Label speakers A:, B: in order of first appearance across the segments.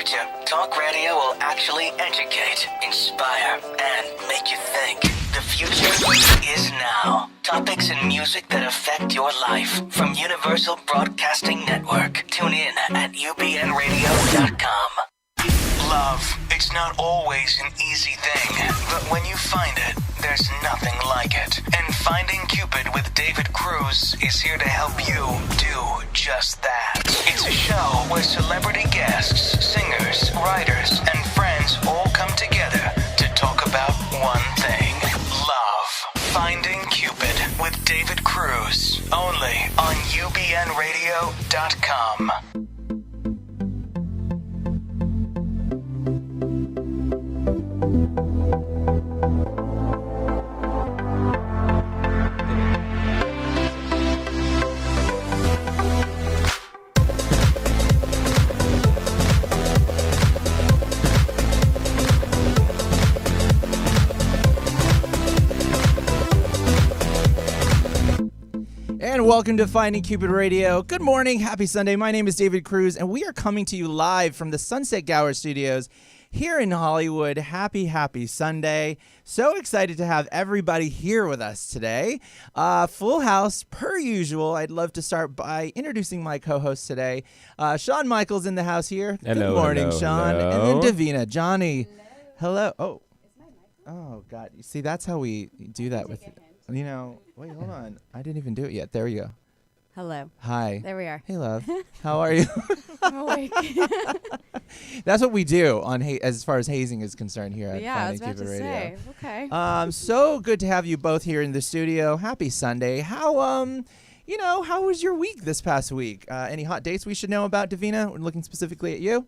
A: future, talk radio will actually educate, inspire, and make you think. The future is now. Topics and music that affect your life from Universal Broadcasting Network. Tune in at ubnradio.com. Love, it's not always an easy thing, but when you find it, there's nothing like it. And Finding Cupid with David Cruz is here to help you do just that. It's a show where celebrity guests, singers, writers, and friends all come together to talk about one thing: love. Finding Cupid with David Cruz, only on ubnradio.com.
B: And welcome to Finding Cupid Radio. Good morning, happy Sunday. My name is David Cruz, and we are coming to you live from the Sunset Gower Studios here in Hollywood. Happy Sunday. So excited to have everybody here with us today. Full house, per usual. I'd love to start by introducing my co-host today. Shawn Michaels in the house here.
C: Hello,
B: Good morning,
C: hello,
B: Shawn.
C: hello.
B: And then Davina. Johnny. Hello. Oh. Oh, God. You see, that's how we do that with... You know, wait, hold on. I didn't even do it yet. There you go.
D: Hello.
B: Hi.
D: There we are.
B: Hey, love. How are you?
D: I'm awake.
B: That's what we do on as far as hazing is concerned here at
D: Yeah, I was
B: Finding
D: about to
B: Cupid Radio.
D: say. Okay.
B: So good to have you both here in the studio. Happy Sunday. How how was your week this past week? Any hot dates we should know about, Davina? We're looking specifically at you.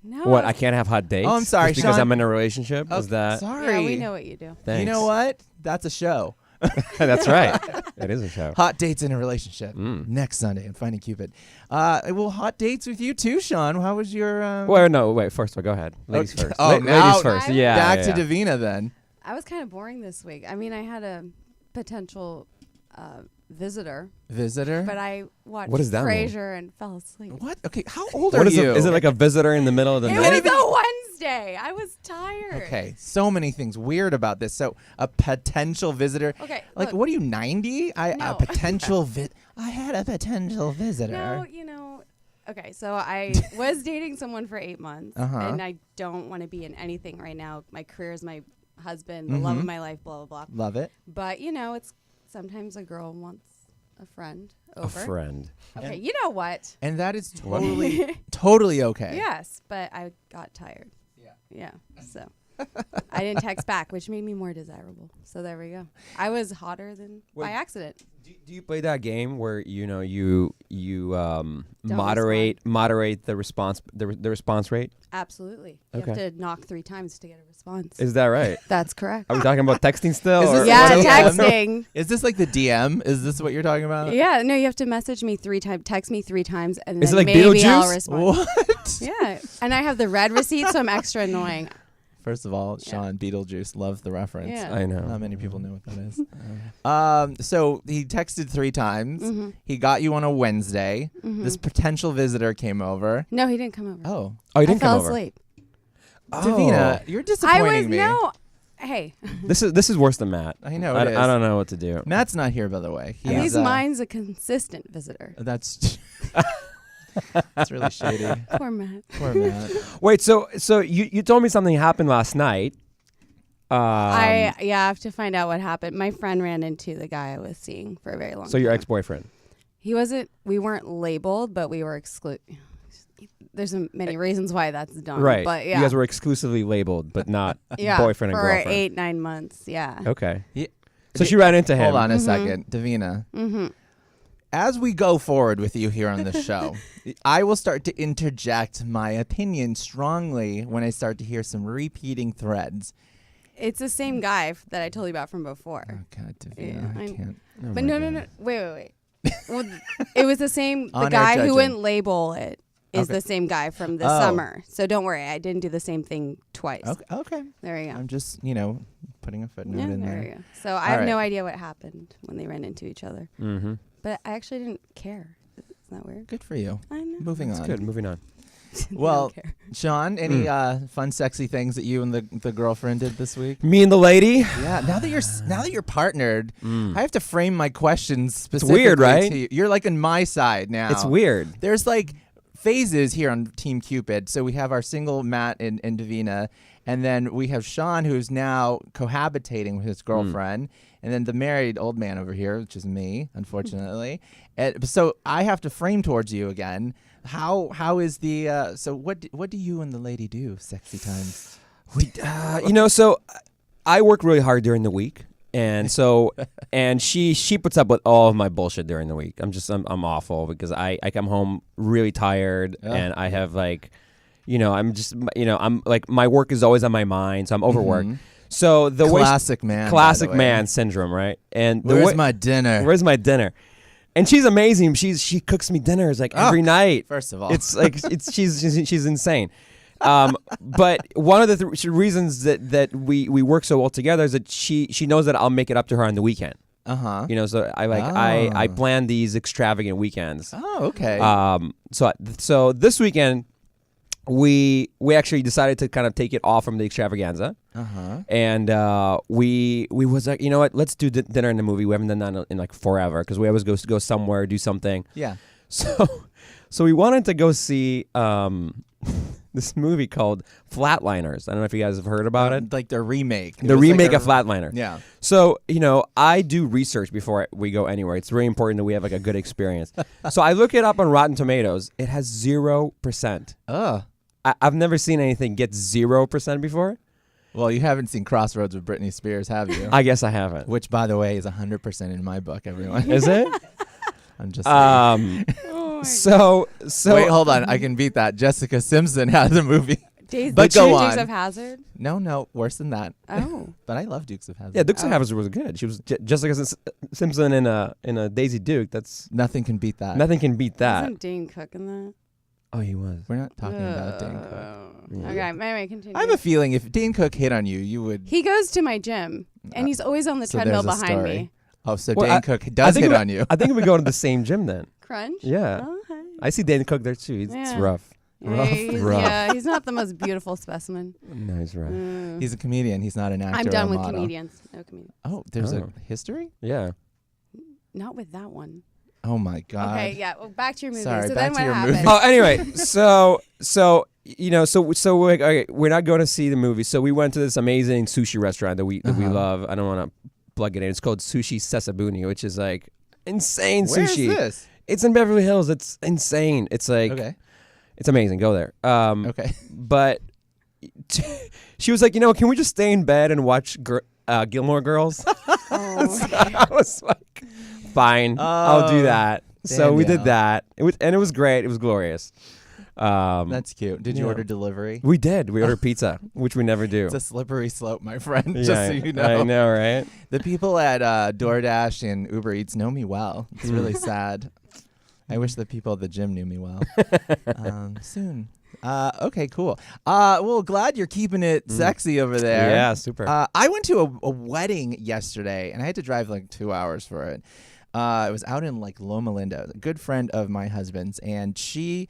D: No.
C: What? I can't have hot dates?
B: Oh, I'm sorry,
C: just because
B: Shawn.
C: I'm in a relationship?
B: Oh,
C: Is that?
B: Sorry.
D: Yeah, we know what you do.
C: Thanks.
B: You know what? That's a show.
C: That's right. It is a show.
B: Hot dates in a relationship next Sunday on Finding Cupid. Well, hot dates with you too, Shawn. How was your?
C: Wait. First of all, go ahead. Ladies
B: Okay.
C: first.
B: Oh, now-
C: ladies first. Yeah.
B: Back
C: yeah,
B: to Davina then.
D: I was kind of boring this week. I mean, I had a potential visitor, but I watched
C: What does that mean?
D: Frasier and fell asleep.
B: What? Okay, how old
C: What
B: are
C: is
B: you?
C: it? Is it like a visitor in the middle of the
D: It
C: night?
D: was a Wednesday. I was tired.
B: Okay, so many things weird about this. So a potential visitor.
D: Okay.
B: Like,
D: look,
B: what are you, 90? A
D: No.
B: potential I had a potential visitor.
D: No, okay, so I was dating someone for 8 months, and I don't want to be in anything right now. My career is my husband, the love of my life, blah, blah, blah.
B: Love it.
D: But, it's sometimes a girl wants a friend
C: A
D: over.
C: friend.
D: Okay, you know what?
B: And that is totally okay.
D: Yes, but I got tired. Yeah, so I didn't text back, which made me more desirable. So there we go. I was hotter than by accident.
C: Do you play that game where you moderate the response rate?
D: Absolutely. You
C: Okay.
D: have to knock 3 times to get a response.
C: Is that right?
D: That's correct.
C: Are we talking about texting still?
B: Is this
C: or
D: Yeah,
B: what-
D: texting.
B: Is this like the DM? Is this what you're talking about?
D: Yeah, no, you have to message me 3 times, text me 3 times, and
C: Is it
D: then
C: like
D: maybe I'll
C: Beetlejuice?
D: respond.
B: What?
D: Yeah, and I have the red receipt, so I'm extra annoying.
B: First of all, Shawn, Beetlejuice, love the reference.
D: Yeah.
C: I know.
B: Not many people know what that is. So he texted 3 times.
D: Mm-hmm.
B: He got you on a Wednesday. This potential visitor came over.
D: No, he didn't come over.
B: Oh.
C: Oh, you
D: I
C: didn't
D: fell
C: come over.
D: asleep.
B: Davina, you're disappointing me.
D: Hey,
C: This is worse than Matt.
B: I know
C: I
B: it is.
C: don't know what to do.
B: Matt's not here, by the way.
D: at
B: He's,
D: least mine's a consistent visitor.
B: That's that's really shady.
D: Poor Matt.
B: Poor Matt.
C: Wait, so you told me something happened last night.
D: I have to find out what happened. My friend ran into the guy I was seeing for a very long time.
C: So your ex-boyfriend.
D: We weren't labeled, but we were excluded. There's many reasons why that's done.
C: Right.
D: But yeah.
C: You guys were exclusively labeled, but not
D: yeah,
C: boyfriend and
D: for
C: girlfriend.
D: 8-9 months. Yeah.
C: Okay.
B: Yeah.
C: So she ran into him.
B: Hold on a second, Davina.
D: Mm-hmm.
B: As we go forward with you here on the show, I will start to interject my opinion strongly when I start to hear some repeating threads.
D: It's the same guy that I told you about from before.
B: Oh, God, Davina,
D: Yeah,
B: I can't.
C: Oh
D: But
C: my
D: no.
C: God.
D: Wait. Well, it was the same. The
B: On-air
D: guy
B: judging.
D: who wouldn't label it is
B: Okay.
D: the same guy from the
B: Oh.
D: summer. So don't worry. I didn't do the same thing twice.
B: Okay.
D: There you go.
B: I'm just, putting a footnote
D: Yeah,
B: in
D: there
B: there.
D: you go. So I have
B: right.
D: no idea what happened when they ran into each other.
C: Mm-hmm.
D: But I actually didn't care. Isn't that weird?
B: Good for you.
D: I know.
B: Moving
C: That's
B: on.
C: good. Moving on.
D: They
B: Well,
D: don't care.
B: Sean, any fun, sexy things that you and the girlfriend did this week?
C: Me and the lady.
B: Yeah. Now that you're partnered, I have to frame my questions specifically.
C: It's weird, right?
B: To you. You're like on my side now.
C: It's weird.
B: There's like phases here on Team Cupid. So we have our single Matt and Davina, and then we have Sean, who's now cohabitating with his girlfriend, and then the married old man over here, which is me, unfortunately. So I have to frame towards you again. How is the so what do you and the lady do? Sexy times.
C: So I work really hard during the week. And so, and she puts up with all of my bullshit during the week. I'm awful because I come home really tired and I have like, I'm like my work is always on my mind, so I'm overworked. So the
B: classic
C: man syndrome, right? And
B: where's my dinner?
C: Where's my dinner? And she's amazing. She cooks me dinners like every night.
B: First of all,
C: it's like she's insane. But one of the reasons that we work so well together is that she knows that I'll make it up to her on the weekend. So I plan these extravagant weekends.
B: Oh, okay.
C: So this weekend we actually decided to kind of take it off from the extravaganza. And we was like, you know what? Let's do dinner in the movie. We haven't done that in like forever because we always go somewhere, do something.
B: Yeah.
C: So we wanted to go see this movie called Flatliners. I don't know if you guys have heard about it.
B: Like the remake.
C: The remake of Flatliner.
B: Yeah.
C: So, I do research before we go anywhere. It's very important that we have like a good experience. So I look it up on Rotten Tomatoes. It has 0%. I've never seen anything get 0% before.
B: Well, you haven't seen Crossroads with Britney Spears, have you?
C: I guess I haven't.
B: Which, by the way, is 100% in my book, everyone.
C: Is it?
B: I'm just saying.
C: So
B: wait, hold on. I can beat that. Jessica Simpson has a movie.
D: But
B: go on.
D: Dukes of Hazzard?
B: No, worse than that.
D: Oh.
B: But I love Dukes of Hazzard.
C: Yeah, Dukes of Hazzard was good. She was Jessica Simpson in a Daisy Duke. That's
B: nothing can beat that.
C: Nothing can beat that.
D: Wasn't Dane Cook in that?
C: Oh, he was.
B: We're not talking about Dane Cook.
D: Okay, anyway, continue.
B: I have a feeling if Dane Cook hit on you, you would.
D: He goes to my gym, and he's always on the treadmill
B: there's a
D: behind
B: story.
D: me.
B: Oh, so Dane Cook does hit on you.
C: I think we go to the same gym then.
D: Crunch?
C: Yeah.
D: Oh, okay.
C: I see Dane Cook there too. It's rough.
D: Yeah, he's not the most beautiful specimen.
C: No, he's rough.
B: He's a comedian. He's not an actor.
D: I'm done
B: or
D: with
B: model.
D: comedians. No comedians.
B: Oh, there's a history?
C: Yeah.
D: Not with that one.
B: Oh my God.
D: Okay, yeah. Well, back to your movie.
B: Sorry,
D: so
B: back
D: then
B: to
D: what
B: your
D: happened?
B: movie.
C: Oh, anyway, so we're, okay, we're not going to see the movie. So we went to this amazing sushi restaurant that we love. I don't want to plug it in. It's called Sushi Sesabuni, which is like insane
B: Where
C: sushi.
B: is this?
C: It's in Beverly Hills. It's insane. It's like it's amazing. Go there.
B: Okay.
C: But she was like, can we just stay in bed and watch Gilmore Girls?
D: Oh.
C: So I was like, fine, I'll do that. So we did that. It was great. It was glorious.
B: That's cute. Did you order delivery?
C: We did. We ordered pizza, which we never do.
B: It's a slippery slope, my friend. Just
C: Yeah,
B: so you know.
C: I know, right?
B: The people at DoorDash and Uber Eats know me well. It's really sad. I wish the people at the gym knew me well. Soon. Okay, cool. Well, glad you're keeping it sexy over there.
C: Yeah, super.
B: I went to a wedding yesterday, and I had to drive like 2 hours for it. It was out in like Loma Linda. A good friend of my husband's, and she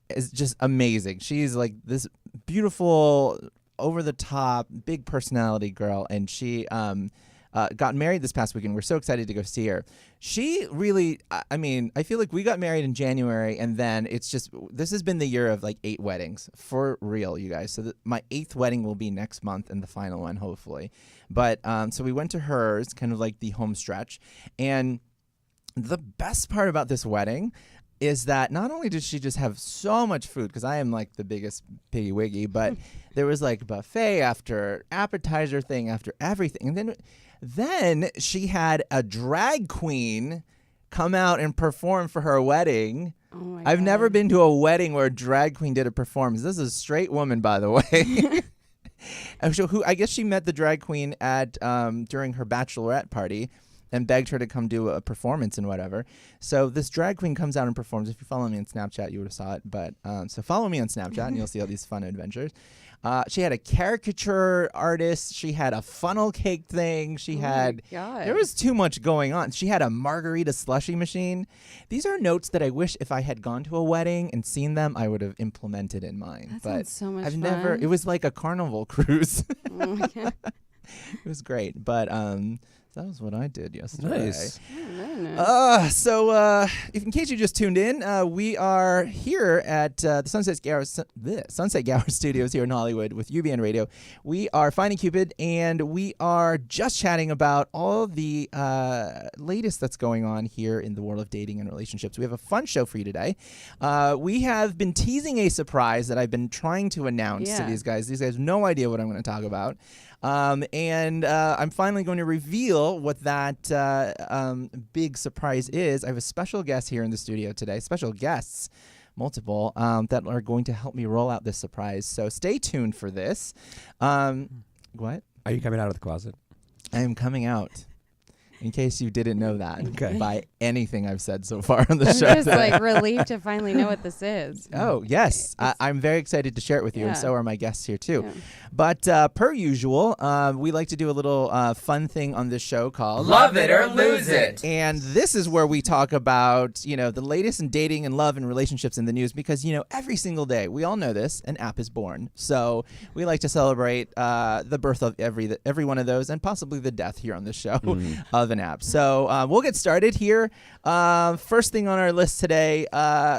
B: is just amazing. She's like this beautiful, over-the-top, big personality girl, and she got married this past weekend. We're so excited to go see her. She really, I feel like we got married in January, and then this has been the year of like 8 weddings. For real, you guys. So my 8th wedding will be next month, and the final one, hopefully. But so we went to hers, kind of like the home stretch. And the best part about this wedding is that not only did she just have so much food, because I am like the biggest piggy wiggy, but there was like buffet after appetizer thing after everything. And then she had a drag queen come out and perform for her wedding.
D: Oh my
B: I've
D: God.
B: never been to a wedding where a drag queen did a performance. This is a straight woman, by the way. Who I guess she met the drag queen at during her bachelorette party. and begged her to come do a performance and whatever. So this drag queen comes out and performs. If you follow me on Snapchat, you would have saw it. But so follow me on Snapchat and you'll see all these fun adventures. She had a caricature artist. She had a funnel cake thing. She had, there was too much going on. She had a margarita slushy machine. These are notes that I wish if I had gone to a wedding and seen them, I would have implemented in mine.
D: That sounds so much fun.
B: Never, it was like a carnival cruise.
D: Oh my God.
B: It was great. But that was what I did yesterday.
C: Nice.
B: So if in case you just tuned in, we are here at the Sunset Gower Studios here in Hollywood with UBN Radio. We are Finding Cupid, and we are just chatting about all the latest that's going on here in the world of dating and relationships. We have a fun show for you today. We have been teasing a surprise that I've been trying to announce to these guys. These guys have no idea what I'm going to talk about. And I'm finally going to reveal what that big surprise is. I have a special guest here in the studio today, special guests, multiple, that are going to help me roll out this surprise. So stay tuned for this. What?
C: Are you coming out of the closet?
B: I am coming out. In case you didn't know that by anything I've said so far on the show.
D: I'm just like relieved to finally know what this is.
B: Oh, yes. I'm very excited to share it with you, and so are my guests here, too.
D: Yeah.
B: But per usual, we like to do a little fun thing on this show called
A: Love It or Lose It.
B: And this is where we talk about, the latest in dating and love and relationships in the news because, every single day, we all know this, an app is born. So we like to celebrate the birth of every one of those and possibly the death here on this show of an app. So we'll get started here. First thing on our list today,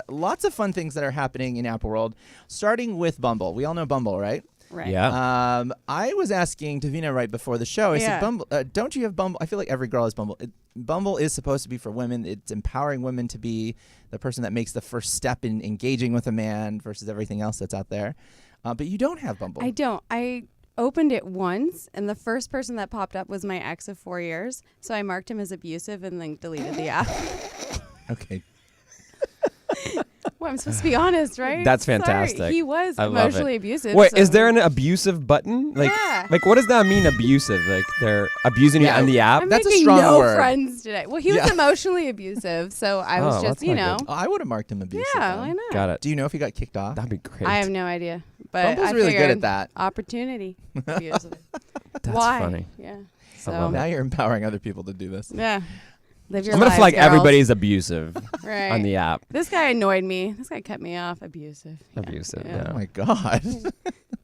B: lots of fun things that are happening in app world, starting with Bumble. We all know Bumble, right?
D: Right.
C: Yeah.
B: I was asking Davina right before the show. I said, Bumble, don't you have Bumble? I feel like every girl has Bumble. Bumble is supposed to be for women. It's empowering women to be the person that makes the first step in engaging with a man versus everything else that's out there. But you don't have Bumble.
D: I don't. I opened it once, and the first person that popped up was my ex of 4 years. So I marked him as abusive and then deleted the app.
B: Okay.
D: Well, I'm supposed to be honest, right?
C: That's fantastic.
D: Sorry. He was
C: I love
D: emotionally
C: it.
D: abusive.
C: Wait,
D: so.
C: is there an abusive button? Like, like what does that mean, abusive? Like they're abusing you on the app?
D: I'm
B: That's a
D: making
B: strong
D: no
B: word.
D: friends today. Well, he was emotionally abusive, so I was just,
C: that's not good.
B: Oh, I would have marked him abusive.
D: Yeah,
B: then.
D: why not?
C: Got it.
B: Do you know if he got kicked off?
C: That'd be great.
D: I have no idea. But
B: Bumble's
D: I
B: really good
D: figured
B: at that.
D: Opportunity. Abusive.
C: That's
D: Why?
C: funny.
D: Yeah.
C: I love
D: So,
B: Now you're empowering other people to do this.
D: yeah. Live your
C: I'm gonna
D: lives,
C: feel like
D: girls.
C: everybody's abusive
D: right.
C: on the app.
D: This guy annoyed me. This guy cut me off. Abusive. Yeah.
C: Abusive,
D: Yeah.
B: Oh my God.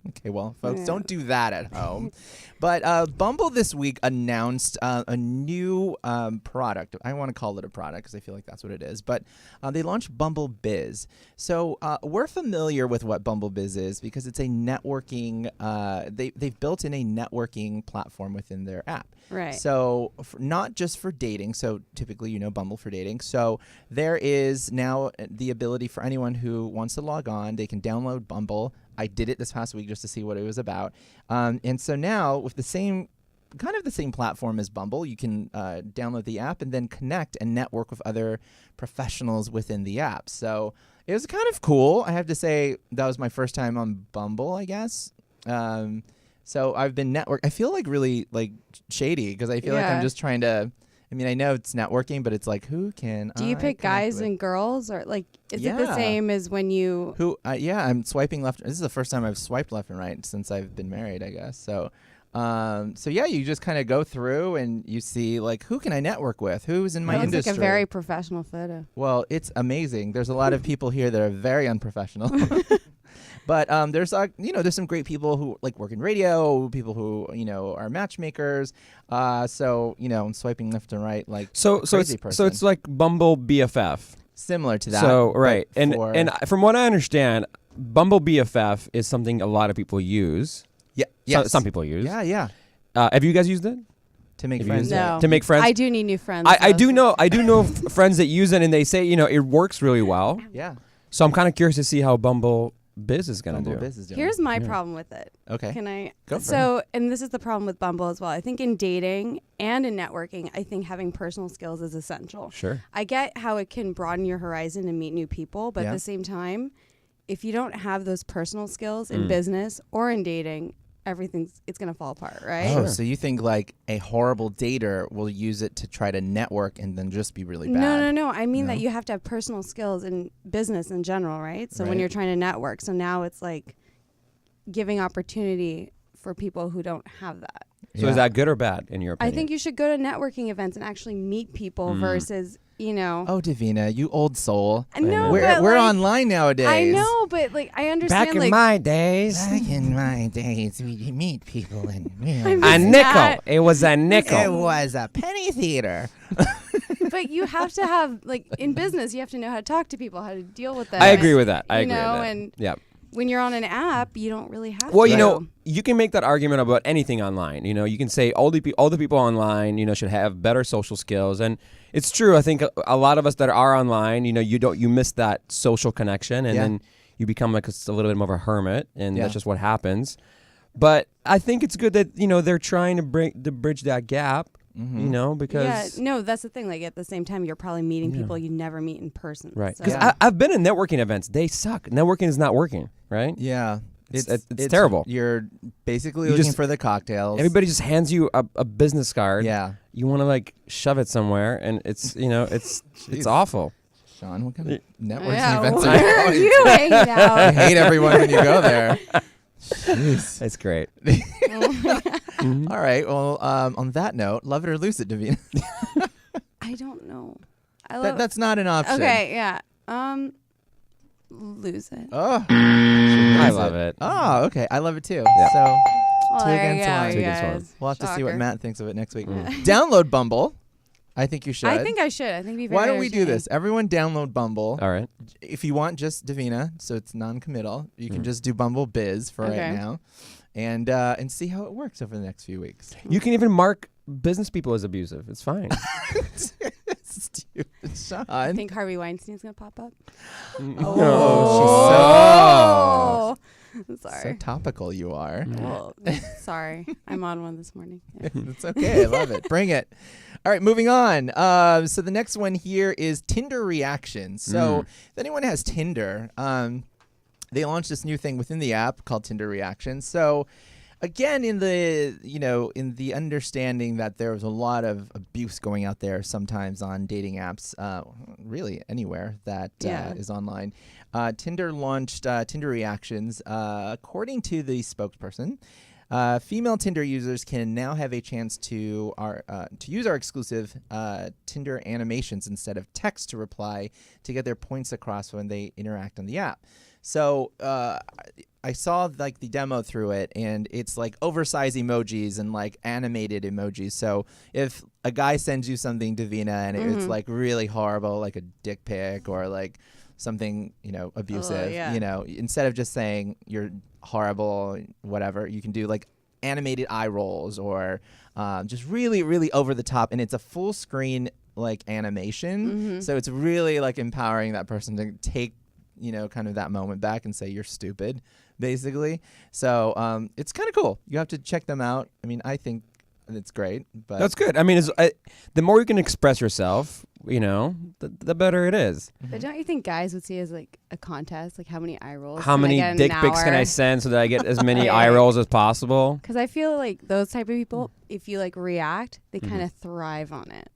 B: Okay, well, folks, don't do that at home. But Bumble this week announced a new product. I want to call it a product because I feel like that's what it is. But they launched Bumble Biz. So we're familiar with what Bumble Biz is because it's a networking. They've built in a networking platform within their app.
D: Right.
B: So not just for dating. So typically, Bumble for dating. So there is now the ability for anyone who wants to log on. They can download Bumble. I did it this past week just to see what it was about. And so now with the same platform as Bumble, you can download the app and then connect and network with other professionals within the app. So it was kind of cool. I have to say that was my first time on Bumble, I guess. So I've been I feel like really like shady because I feel like I'm just trying to. I mean, I know it's networking, but it's like, who can
D: Do you pick guys and girls, or like, is it the same as when you?
B: I'm swiping left. This is the first time I've swiped left and right since I've been married, I guess. So, you just kind of go through and you see like, who can I network with? Who's in my industry?
D: It's like a very professional photo.
B: Well, it's amazing. There's a lot of people here that are very unprofessional. But there's there's some great people who like work in radio, people who are matchmakers. So swiping left and right like
C: So it's like Bumble BFF.
B: Similar to that.
C: So right, and from what I understand, Bumble BFF is something a lot of people use.
B: Yeah, yes.
C: Some people use.
B: Yeah.
C: Have you guys used it?
B: To make
C: Have you
B: friends.
C: used it?
D: No.
C: To make friends.
D: I do need new friends.
C: I do know friends that use it, and they say it works really well.
B: Yeah.
C: So I'm kind of curious to see how Bumble Biz is gonna do.
B: Biz is doing.
D: Here's my problem with it.
B: Okay.
D: Can I?
B: Go for
D: So, and this is the problem with Bumble as well. I think in dating and in networking, I think having personal skills is essential.
C: Sure.
D: I get how it can broaden your horizon and meet new people, but at the same time, if you don't have those personal skills in business or in dating, it's gonna fall apart, right?
B: Oh, so you think like a horrible dater will use it to try to network and then just be really bad?
D: No. I mean that you have to have personal skills in business in general, right? So when you're trying to network, so now it's like giving opportunity for people who don't have that.
C: So is that good or bad in your opinion?
D: I think you should go to networking events and actually meet people versus,
B: Oh, Davina, you old soul.
D: No,
B: we're online nowadays.
D: I know, but like I understand.
C: Back in my days.
B: Back in my days, we meet people and
C: A nickel. It was a nickel.
B: it was a penny theater.
D: But you have to have, like, in business, you have to know how to talk to people, how to deal with them.
C: I agree with that. I
D: You
C: agree with
D: know,
C: that.
D: and
C: yeah.
D: when you're on an app, you don't really have
C: Well,
D: to.
C: you know, you can make that argument about anything online. You know, you can say all the people online, you know, should have better social skills, and it's true. I think a lot of us that are online, you know, you miss that social connection, and then you become like a little bit more of a hermit, and that's just what happens. But I think it's good that, you know, they're trying to bridge that gap. You know, because
D: that's the thing. Like at the same time, you're probably meeting people you never meet in person.
C: right?
D: So.
C: Because I've been in networking events; they suck. Networking is not working, right?
B: Yeah.
C: It's terrible.
B: You're basically looking for the cocktails.
C: Everybody just hands you a business card.
B: Yeah.
C: You want to like shove it somewhere, and it's it's awful.
B: Sean, what kind of networking events are
D: where are you hanging out?
B: I hate everyone when you go there. Jeez.
C: It's great.
B: All right. Well, on that note, love it or lose it, Davina.
D: I don't know.
B: That's not an option.
D: Okay, yeah. Lose it.
B: Oh,
C: I love it.
B: Oh, okay. I love it too.
C: Yeah.
B: So
D: Well,
B: two
D: there
B: against
D: you go,
B: one.
D: you
C: against
D: guys.
B: We'll have to see what
D: Shocker.
B: Matt thinks of it next week. Download Bumble. I think you should.
D: I think I should. I think it'd be very
B: Why don't we do
D: entertaining.
B: this? Everyone download Bumble.
C: All right.
B: If you want just Davina, so it's non-committal, you can just do Bumble Biz for right now, and see how it works over the next few weeks.
C: You can even mark business people as abusive. It's fine.
B: Stupid Sean.
D: I think Harvey Weinstein's gonna pop up.
B: Oh,
D: I'm
B: so
D: sorry.
B: topical you are.
D: Well, sorry. I'm on one this morning. Yeah.
B: It's okay. I love it. Bring it. All right, moving on. So the next one here is Tinder reactions. So if anyone has Tinder, they launched this new thing within the app called Tinder reactions. So again, in the understanding that there was a lot of abuse going out there sometimes on dating apps, really anywhere that is online. Tinder launched Tinder reactions. According to the spokesperson, female Tinder users can now have a chance to use our exclusive Tinder animations instead of text to reply to get their points across when they interact on the app. So I saw like the demo through it, and it's like oversized emojis and like animated emojis. So if a guy sends you something, Davina, and it's like really horrible, like a dick pic or like something, abusive, instead of just saying you're horrible, whatever, you can do like animated eye rolls or just really, really over the top. And it's a full screen like animation. So it's really like empowering that person to take, kind of that moment back and say you're stupid, basically. So it's kind of cool. You have to check them out. I mean, I think it's great. But
C: That's good. I mean, the more you can express yourself, the better it is.
D: But don't you think guys would see it as like a contest? Like how many eye rolls?
C: How many dick pics can I send so that I get as many eye rolls as possible?
D: Because I feel like those type of people, if you like react, they kind of thrive on it.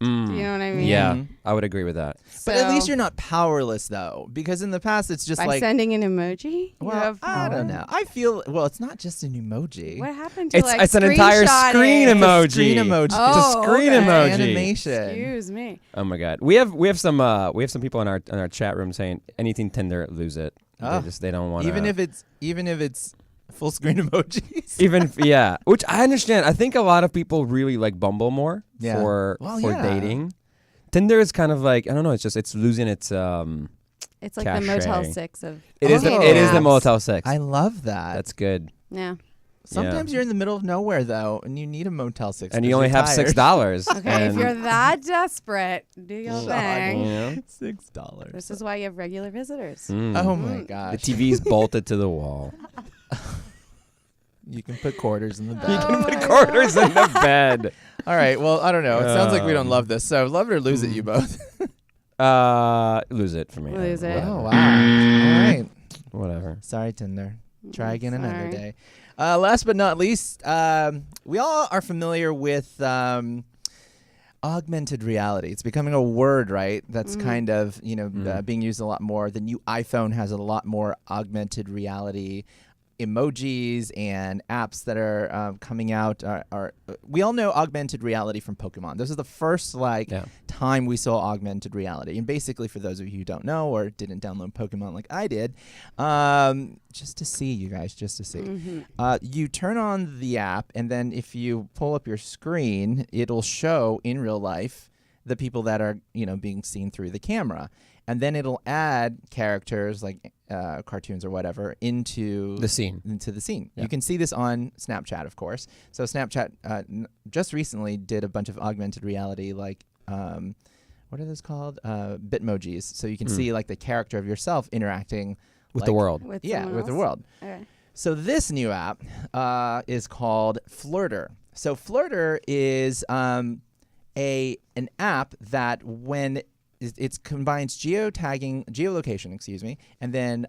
D: Do you know what I mean?
C: Yeah, I would agree with that.
B: But at least you're not powerless, though, because in the past it's just
D: by
B: like
D: sending an emoji.
B: Well,
D: you have
B: I don't
D: power?
B: know. I feel it's not just an emoji.
D: What happened to
C: It's an entire screen
D: screenshotting?
C: emoji.
B: Screen emoji.
D: Oh,
C: It's a screen
D: okay.
C: emoji.
B: Animation.
D: Excuse me.
C: Oh my god, we have some people in our chat room saying anything Tinder, lose it.
B: Oh.
C: They don't want
B: Even if it's full screen emojis.
C: which I understand. I think a lot of people really like Bumble more for dating. Tinder is kind of like, I don't know, it's losing its
D: It's like
C: cachet.
D: the Motel 6 of
C: It is
D: dating
C: the
D: apps.
C: Motel 6.
B: I love that.
C: That's good.
D: Yeah.
B: Sometimes you're in the middle of nowhere though, and you need a Motel 6,
C: And you only have $6.
D: Okay, if you're that desperate, do your thing.
B: $6.
D: This is why you have regular visitors.
B: Oh my
C: The
B: gosh!
C: TV's bolted to the wall.
B: You can put quarters in the
C: You
B: bed.
C: can put quarters in the bed.
B: All right. Well, I don't know. It sounds like we don't love this. So love it or lose it, you both.
C: Lose it for me.
D: Lose it.
B: Oh wow! All right.
C: Whatever.
B: Sorry, Tinder. Try again another day. Last but not least, we all are familiar with augmented reality. It's becoming a word, right? That's kind of, being used a lot more. The new iPhone has a lot more augmented reality emojis and apps that are coming out. We all know augmented reality from Pokemon. This is the first time we saw augmented reality. And basically, for those of you who don't know or didn't download Pokemon like I did, just to see, you guys, just to see. You turn on the app, and then if you pull up your screen, it'll show in real life the people that are, being seen through the camera. And then it'll add characters like cartoons or whatever into
C: the scene.
B: Yeah. You can see this on Snapchat, of course. So Snapchat just recently did a bunch of augmented reality, like what are those called? Bitmojis. So you can see like the character of yourself interacting
C: with the world.
D: With
B: the world.
D: Okay.
B: So this new app is called Flirter. So Flirter is an app that when it combines geolocation, and then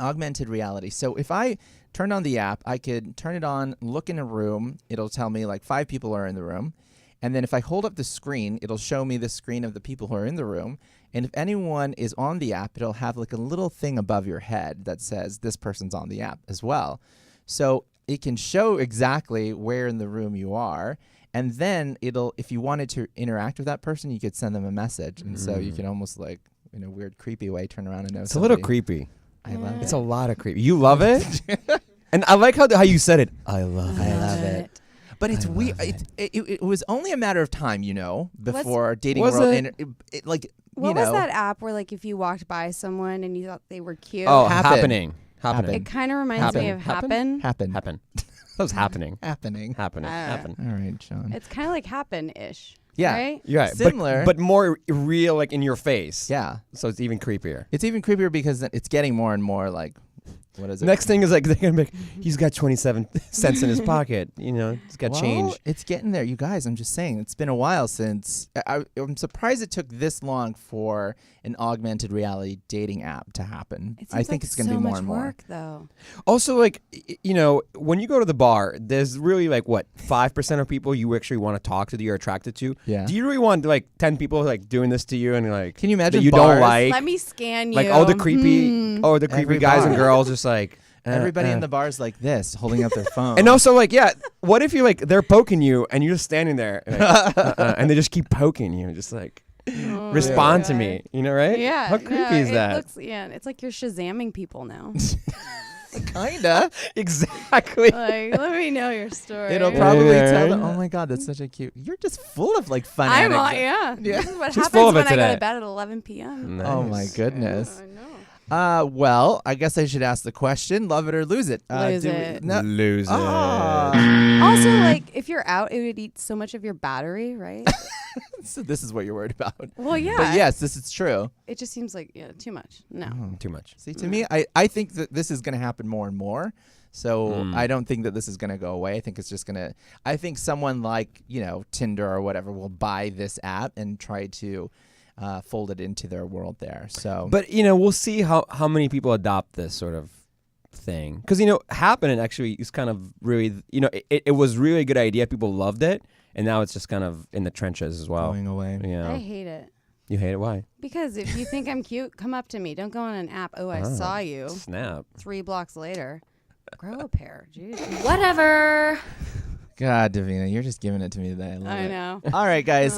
B: augmented reality. So if I turn on the app, I could turn it on, look in a room. It'll tell me like 5 people are in the room. And then if I hold up the screen, it'll show me the screen of the people who are in the room. And if anyone is on the app, it'll have like a little thing above your head that says this person's on the app as well. So it can show exactly where in the room you are. And then if you wanted to interact with that person, you could send them a message. And so you can almost like, in a weird, creepy way, turn around and know
C: It's a little creepy.
B: I love it.
C: It's a lot of creepy. You love it? And I like how you said it. I love it.
B: But it's weird. It was only a matter of time, before dating world.
D: What was that app where like if you walked by someone and you thought they were cute?
C: Oh,
B: Happening.
D: It kind of reminds me of Happen.
B: Happen.
C: That was happening.
B: Happening.
C: Happen.
B: All right, Sean.
D: It's kind of like Happen-ish.
B: Yeah.
D: Right?
C: You're right.
B: Similar.
C: But more real, like in your face.
B: Yeah.
C: So it's even creepier.
B: It's even creepier because it's getting more and more like, what is it?
C: Next thing is like they're gonna be like, he's got 27 cents in his pocket. He's got change.
B: It's getting there, you guys. I'm just saying, it's been a while since. I'm surprised it took this long for an augmented reality dating app to happen. I think it's going to be more and more.
D: Work, though.
C: Also, like, when you go to the bar, there's really like 5% of people you actually want to talk to that you're attracted to.
B: Yeah.
C: Do you really want like 10 people like doing this to you and like?
B: Can you imagine
C: that you
B: bars?
C: don't like?
D: Let me scan you.
C: Like all the creepy,
B: Every
C: guys
B: bar.
C: and girls just like.
B: Everybody in the bar's like this, holding up their phone.
C: And also, like, what if you're like they're poking you and you're just standing there, and they just keep poking you, just like respond to me, right?
D: Yeah.
C: How creepy is that?
D: It's like you're Shazamming people now.
B: Kinda.
C: Exactly.
D: Like, let me know your story.
B: It'll probably tell them, oh my God, that's such a cute. You're just full of like fun anecdotes.
D: Yeah. This is what
C: full of
D: happens
C: it
D: when I go
C: today.
D: to bed at 11 p.m.
C: Nice.
B: Oh my goodness.
D: I know.
B: Well, I guess I should ask the question: love it or lose it?
D: Lose it.
C: Lose it.
D: Also, like, if you're out, it would eat so much of your battery, right?
B: So this is what you're worried about.
D: Well, yeah.
B: But yes, this is true.
D: It just seems like too much. No.
C: Too much.
B: See, to me, I think that this is going to happen more and more. So I don't think that this is going to go away. I think it's just going to. I think someone like Tinder or whatever will buy this app and try to fold it into their world there. So,
C: but we'll see how many people adopt this sort of thing, because happening actually is kind of really it was really a good idea. People loved it, and now it's just kind of in the trenches as well.
B: Going away.
D: I hate it.
C: You hate it? Why?
D: Because if you think I'm cute, come up to me. Don't go on an app. Oh, I saw you.
C: Snap.
D: 3 blocks later. Grow a pair. Jeez. Whatever.
B: God, Davina, you're just giving it to me today. I love
D: I
B: it.
D: know.
B: All right, guys.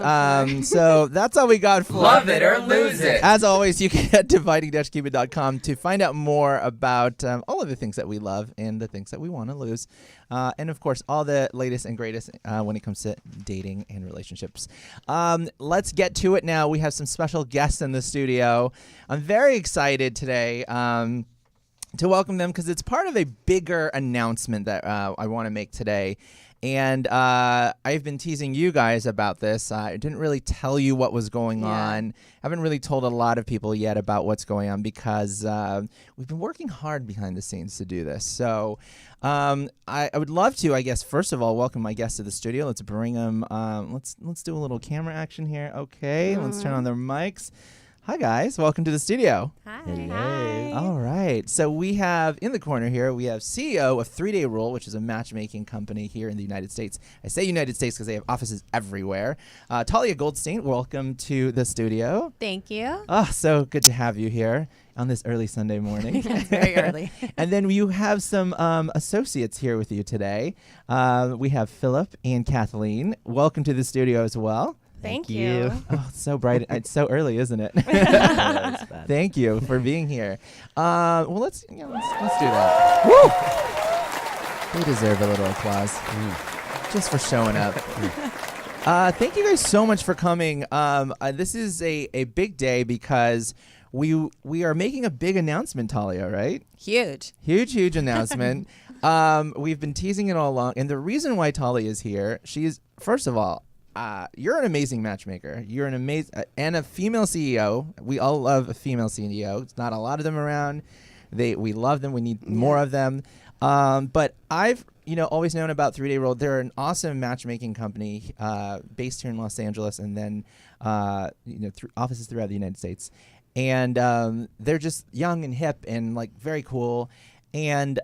B: So that's all we got for
A: Love it or lose it.
B: As always, you can head to fighting-cupid.com to find out more about all of the things that we love and the things that we want to lose. And, of course, all the latest and greatest when it comes to dating and relationships. Let's get to it now. We have some special guests in the studio. I'm very excited today to welcome them because it's part of a bigger announcement that I want to make today. And I've been teasing you guys about this. I didn't really tell you what was going on. Haven't really told a lot of people yet about what's going on because we've been working hard behind the scenes to do this. So I would love to, I guess, first of all, welcome my guests to the studio. Let's bring them. Let's do a little camera action here. Okay, let's turn on their mics. Hi, guys. Welcome to the studio.
D: Hi.
C: Hello.
B: All right. So we have in the corner here, we have CEO of 3 Day Rule, which is a matchmaking company here in the United States. I say United States because they have offices everywhere. Talia Goldstein, welcome to the studio.
E: Thank you.
B: Oh, so good to have you here on this early Sunday morning.
E: It's very early.
B: And then you have some associates here with you today. We have Philip and Kathleen. Welcome to the studio as well.
E: Thank you.
B: Oh, it's so bright. It's so early, isn't it? Thank you for being here. Well, let's do that. Woo! They deserve a little applause just for showing up. Thank you guys so much for coming. This is a big day because we are making a big announcement, Talia, right?
E: Huge.
B: Huge announcement. We've been teasing it all along. And the reason why Talia is here, she's, first of all, you're an amazing matchmaker. You're an amazing and a female CEO. We all love a female CEO. It's not a lot of them around. We love them. We need more of them. But I've always known about 3 Day Rule. They're an awesome matchmaking company based here in Los Angeles, and then offices throughout the United States. And they're just young and hip and like very cool. And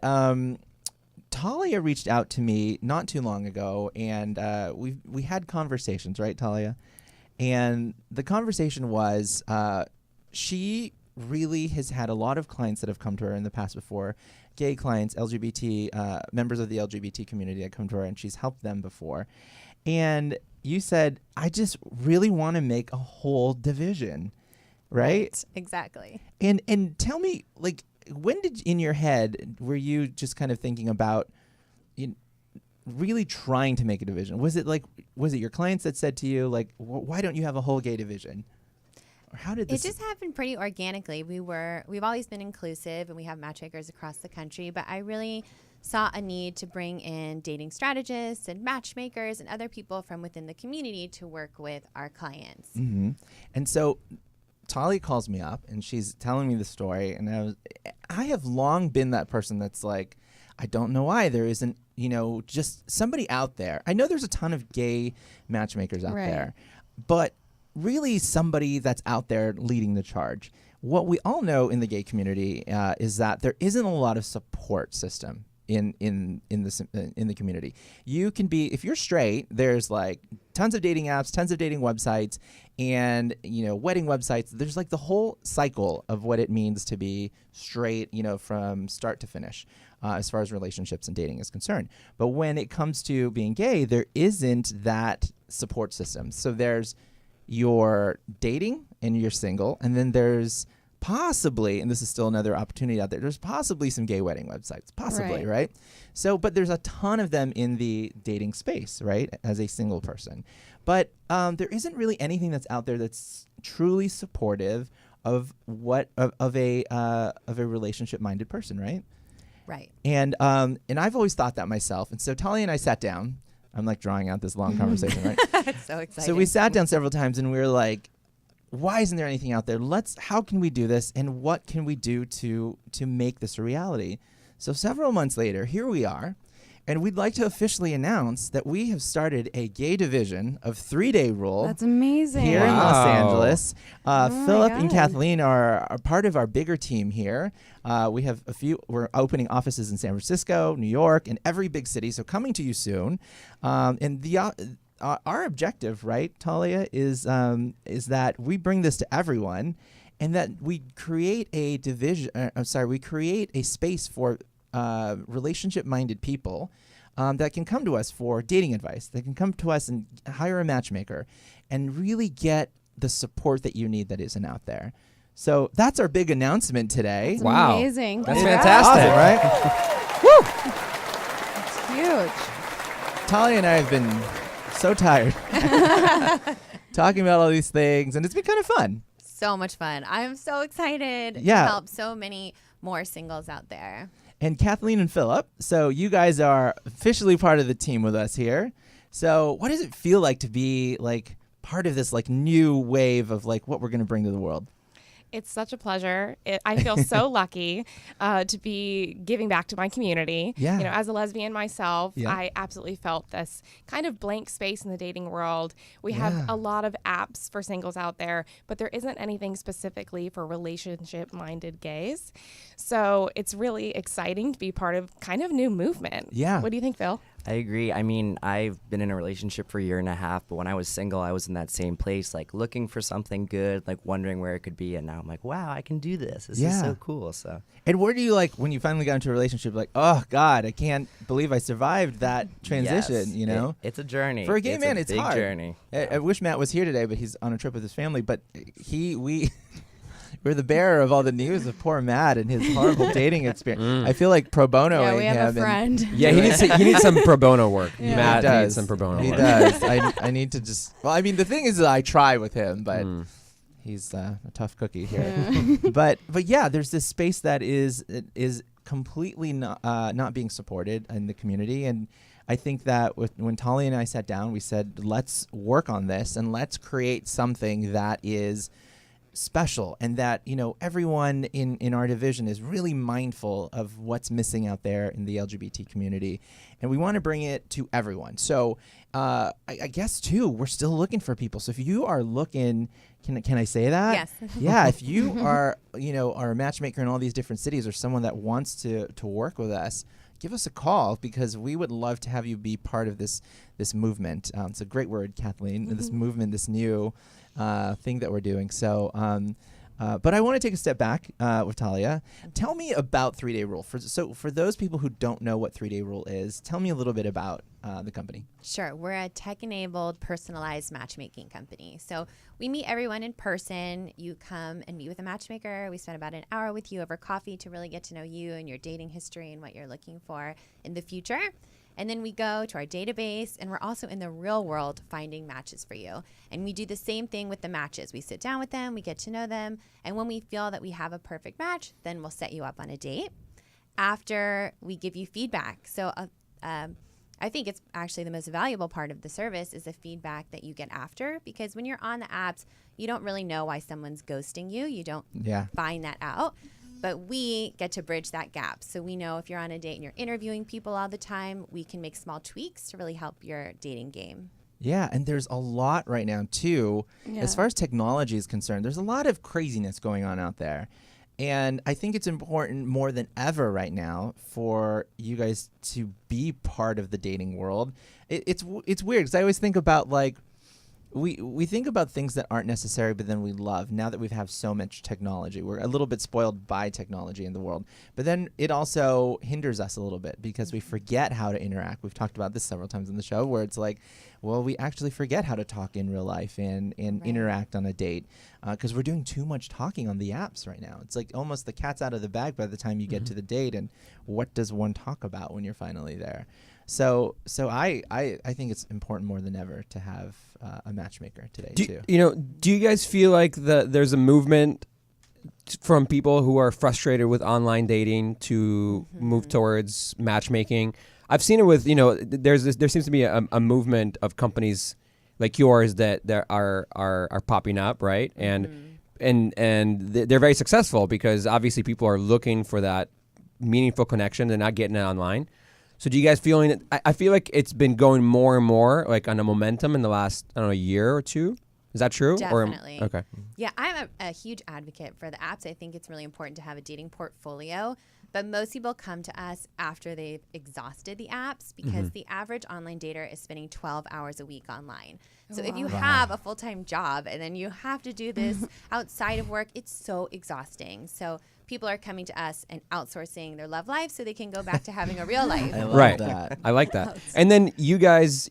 B: Talia reached out to me not too long ago, and we had conversations, right, Talia? And the conversation was she really has had a lot of clients that have come to her in the past before, gay clients, LGBT, members of the LGBT community that come to her, and she's helped them before. And you said, I just really want to make a whole division, right?
E: Exactly.
B: And tell me, like, when in your head were you just kind of thinking about really trying to make a division? Was it your clients that said to you, like, why don't you have a whole gay division? Or how did this?
E: It just happened pretty organically. We've always been inclusive, and we have matchmakers across the country, but I really saw a need to bring in dating strategists and matchmakers and other people from within the community to work with our clients.
B: Mm-hmm. And so Talia calls me up and she's telling me the story, and I have long been that person that's like, I don't know why there isn't, just somebody out there. I know there's a ton of gay matchmakers out there, but really somebody that's out there leading the charge. What we all know in the gay community is that there isn't a lot of support system in the community. You can be, if you're straight, there's like tons of dating apps, tons of dating websites, and wedding websites. There's like the whole cycle of what it means to be straight, from start to finish, as far as relationships and dating is concerned. But when it comes to being gay, there isn't that support system. So there's your dating and you're single, and then there's possibly, and this is still another opportunity out there, there's possibly some gay wedding websites, possibly, right? So, but there's a ton of them in the dating space, right, as a single person. But there isn't really anything that's out there that's truly supportive of a relationship-minded person, right?
E: Right.
B: And I've always thought that myself. And so Talia and I sat down. I'm like drawing out this long conversation, right?
E: It's so exciting.
B: So we sat down several times and we were like, why isn't there anything out there? How can we do this, and what can we do to make this a reality? So several months later, here we are, and we'd like to officially announce that we have started a gay division of 3 Day Rule.
D: That's amazing.
B: Here in Los Angeles.
D: Oh
B: Philip
D: my
B: and
D: God.
B: Kathleen are part of our bigger team here. We have we're opening offices in San Francisco, New York, and every big city, so coming to you soon. And our objective, right, Talia, is that we bring this to everyone, and that we create a division. We create a space for relationship-minded people that can come to us for dating advice. They can come to us and hire a matchmaker, and really get the support that you need that isn't out there. So that's our big announcement today.
D: That's
C: Wow.
D: amazing.
C: That's
B: Fantastic,
C: fantastic.
B: right? Woo!
D: It's huge.
B: Talia and I have been so tired talking about all these things, and it's been kind of fun.
E: So much fun. I'm so excited
B: Yeah.
E: to help so many more singles out there.
B: And Kathleen and Philip, so you guys are officially part of the team with us here. So what does it feel like to be like part of this like new wave of like what we're going to bring to the world?
F: It's such a pleasure. I feel so lucky to be giving back to my community.
B: Yeah.
F: You know, as a lesbian myself,
B: Yeah.
F: I absolutely felt this kind of blank space in the dating world. We have a lot of apps for singles out there, but there isn't anything specifically for relationship-minded gays. So it's really exciting to be part of kind of new movement.
B: Yeah.
F: What do you think, Phil?
G: I agree. I mean, I've been in a relationship for a year and a half, but when I was single, I was in that same place, like looking for something good, like wondering where it could be. And now I'm like, wow, I can do this. This is so cool. So.
B: And where do you like when you finally got into a relationship? Like, oh God, I can't believe I survived that transition.
G: Yes,
B: you know,
G: it's a journey
B: for a gay man. It's
G: a big
B: hard.
G: journey.
B: I wish Matt was here today, but he's on a trip with his family. But we're the bearer of all the news of poor Matt and his horrible dating experience. I feel like pro bono.
D: Yeah, we have a friend.
C: Yeah, he needs some pro bono work.
D: Yeah.
C: Matt
B: He does.
C: needs some pro bono
B: He
C: work.
B: does. I need to just. Well, I mean, the thing is that I try with him, but he's a tough cookie here. but yeah, there's this space that is completely not being supported in the community, and I think that when Talia and I sat down, we said, let's work on this and let's create something that is special, and that, you know, everyone in our division is really mindful of what's missing out there in the LGBT community, and we want to bring it to everyone. So I guess too, we're still looking for people. So if you are looking, can I say that?
E: Yes.
B: Yeah, if you are, you know, are a matchmaker in all these different cities, or someone that wants to work with us, give us a call, because we would love to have you be part of this movement. It's a great word, Kathleen. This movement, this new thing that we're doing. So, but I want to take a step back with Talia. Tell me about 3-Day Rule. For those people who don't know what 3-Day Rule is, tell me a little bit about the company.
E: Sure. We're a tech-enabled, personalized matchmaking company. So we meet everyone in person. You come and meet with a matchmaker. We spend about an hour with you over coffee to really get to know you and your dating history and what you're looking for in the future. And then we go to our database, and we're also in the real world finding matches for you. And we do the same thing with the matches. We sit down with them, we get to know them, and when we feel that we have a perfect match, then we'll set you up on a date. After, we give you feedback. So I think it's actually the most valuable part of the service is the feedback that you get after, because when you're on the apps, you don't really know why someone's ghosting you. You don't find that out. But we get to bridge that gap. So we know if you're on a date and you're interviewing people all the time, we can make small tweaks to really help your dating game.
B: Yeah, and there's a lot right now, too. As far as technology is concerned, there's a lot of craziness going on out there. And I think it's important more than ever right now for you guys to be part of the dating world. It's weird, because I always think about, like, we think about things that aren't necessary, but then we love. Now that we have so much technology, we're a little bit spoiled by technology in the world. But then it also hinders us a little bit, because we forget how to interact. We've talked about this several times in the show, where it's like, well, we actually forget how to talk in real life and interact on a date, because we're doing too much talking on the apps right now. It's like almost the cat's out of the bag by the time you get to the date, and what does one talk about when you're finally there? So I think it's important more than ever to have a matchmaker today too.
C: Do you guys feel like there's a movement from people who are frustrated with online dating to move towards matchmaking? I've seen it with, there seems to be a movement of companies like yours that are popping up, right? And they're very successful, because obviously people are looking for that meaningful connection. They're not getting it online. So do you guys feel it? I feel like it's been going more and more, like, on a momentum in the last, year or two. Is that true?
E: Definitely.
C: Okay.
E: Yeah, I'm a huge advocate for the apps. I think it's really important to have a dating portfolio. But most people come to us after they've exhausted the apps, because the average online dater is spending 12 hours a week online. So if you have a full-time job and then you have to do this outside of work, it's so exhausting. So people are coming to us and outsourcing their love life so they can go back to having a real life.
B: I love that.
C: I like that. And then you guys,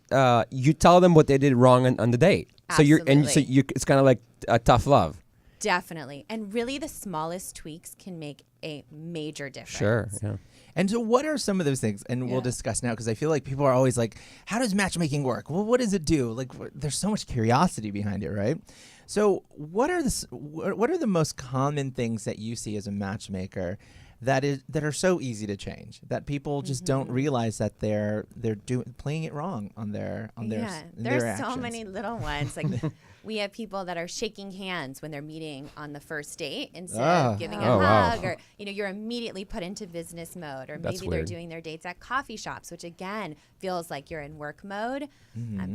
C: you tell them what they did wrong on the date.
E: Absolutely.
C: So it's kind of like a tough love.
E: Definitely. And really the smallest tweaks can make a major difference.
C: Sure. Yeah.
B: And so what are some of those things? And we'll discuss now, because I feel like people are always like, how does matchmaking work? Well, what does it do? Like, there's so much curiosity behind it, right? So what are the most common things that you see as a matchmaker that are so easy to change that people just don't realize that they're playing it wrong on their
E: there's
B: actions.
E: so many little ones. Like we have people that are shaking hands when they're meeting on the first date instead of giving a hug, or you're immediately put into business mode, or
C: That's
E: maybe they're
C: weird.
E: doing their dates at coffee shops, which again feels like you're in work mode.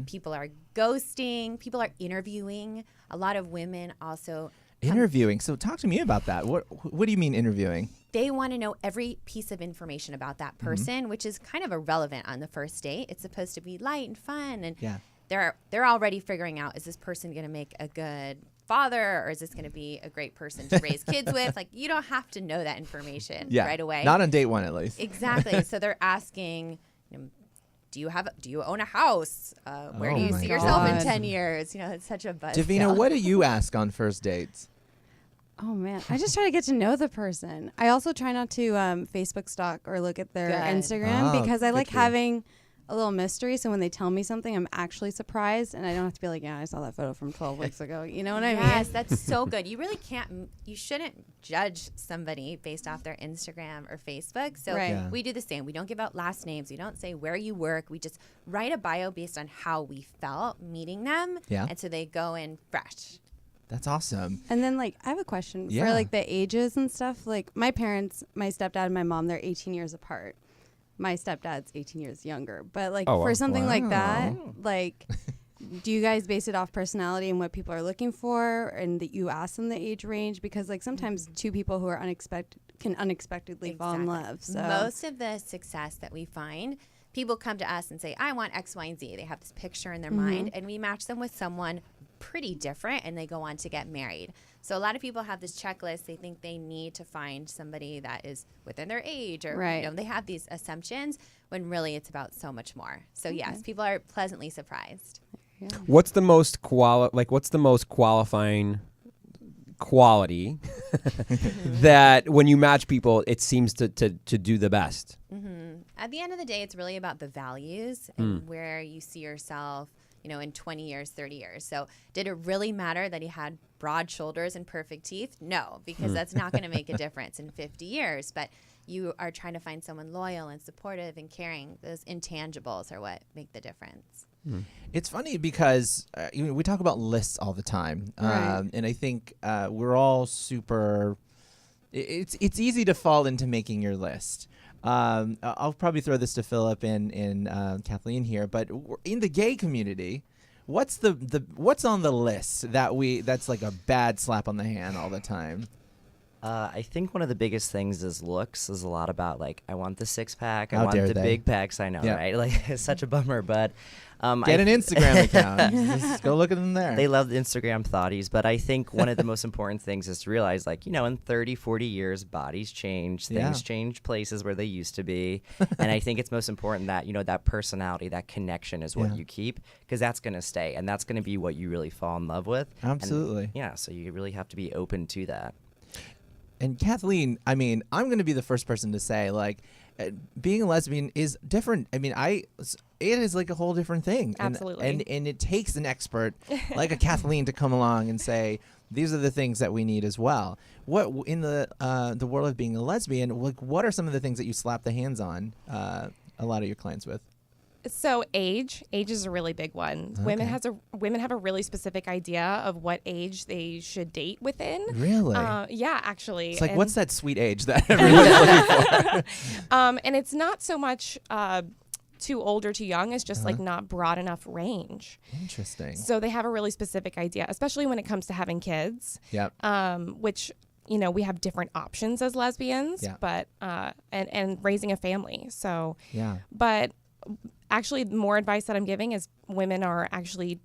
E: People are ghosting. People are interviewing. A lot of women also.
B: Interviewing. So talk to me about that. What do you mean interviewing?
E: They want to know every piece of information about that person, which is kind of irrelevant on the first date. It's supposed to be light and fun, and they're already figuring out, is this person going to make a good father, or is this going to be a great person to raise kids with? Like, you don't have to know that information right away.
B: Not on date one, at least.
E: Exactly. So they're asking, do you own a house? Where do you see yourself in 10 years? It's such a buzzkill.
B: Davina, what do you ask on first dates?
D: Oh man, I just try to get to know the person. I also try not to Facebook stalk or look at their Instagram because I like having a little mystery. So when they tell me something, I'm actually surprised, and I don't have to be like, yeah, I saw that photo from 12 weeks ago. You know what I mean?
E: Yes, that's so good. You really can't. You shouldn't judge somebody based off their Instagram or Facebook. So we do the same. We don't give out last names. We don't say where you work. We just write a bio based on how we felt meeting them.
B: Yeah.
E: And so they go in fresh.
B: That's awesome.
D: And then, I have a question for, the ages and stuff. Like, my parents, my stepdad and my mom, they're 18 years apart. My stepdad's 18 years younger. But, for something like that, do you guys base it off personality and what people are looking for, and that you ask them the age range? Because, sometimes two people who are can unexpectedly fall in love. So
E: most of the success that we find, people come to us and say, I want X, Y, and Z. They have this picture in their mind, and we match them with someone pretty different, and they go on to get married. So a lot of people have this checklist. They think they need to find somebody that is within their age, or they have these assumptions when really it's about so much more. So yes, people are pleasantly surprised.
D: Yeah.
C: What's the most qualifying quality that when you match people, it seems to do the best?
E: At the end of the day, it's really about the values and where you see yourself, in 20 years, 30 years. So did it really matter that he had broad shoulders and perfect teeth? No, because that's not going to make a difference in 50 years. But you are trying to find someone loyal and supportive and caring. Those intangibles are what make the difference.
B: It's funny because we talk about lists all the time. And I think we're all super... It's easy to fall into making your list. I'll probably throw this to Philip and Kathleen here, but in the gay community, what's on the list that's like a bad slap on the hand all the time?
G: I think one of the biggest things is looks. Is a lot about I want the six pack, I want the
B: they?
G: big packs. I know, right? It's such a bummer, but
B: get an Instagram account. Just go look at them there.
G: They love the Instagram thoughties, but I think one of the most important things is to realize, in 30, 40 years, bodies change, things change places where they used to be, and I think it's most important that that personality, that connection is what you keep, because that's going to stay, and that's going to be what you really fall in love with.
B: Absolutely.
G: And, so you really have to be open to that.
B: And Kathleen, I'm going to be the first person to say, being a lesbian is different. It is a whole different thing.
F: Absolutely.
B: And it takes an expert like a Kathleen to come along and say, these are the things that we need as well. What in the world of being a lesbian, what are some of the things that you slap the hands on a lot of your clients with?
F: So age is a really big one.
B: Okay.
F: Women have a really specific idea of what age they should date within.
B: Really?
F: Yeah, actually.
B: It's what's that sweet age that everyone's looking for?
F: And it's not so much too old or too young. It's just not broad enough range.
B: Interesting.
F: So they have a really specific idea, especially when it comes to having kids.
B: Yep.
F: Which we have different options as lesbians, but and raising a family. So but actually, more advice that I'm giving is women are actually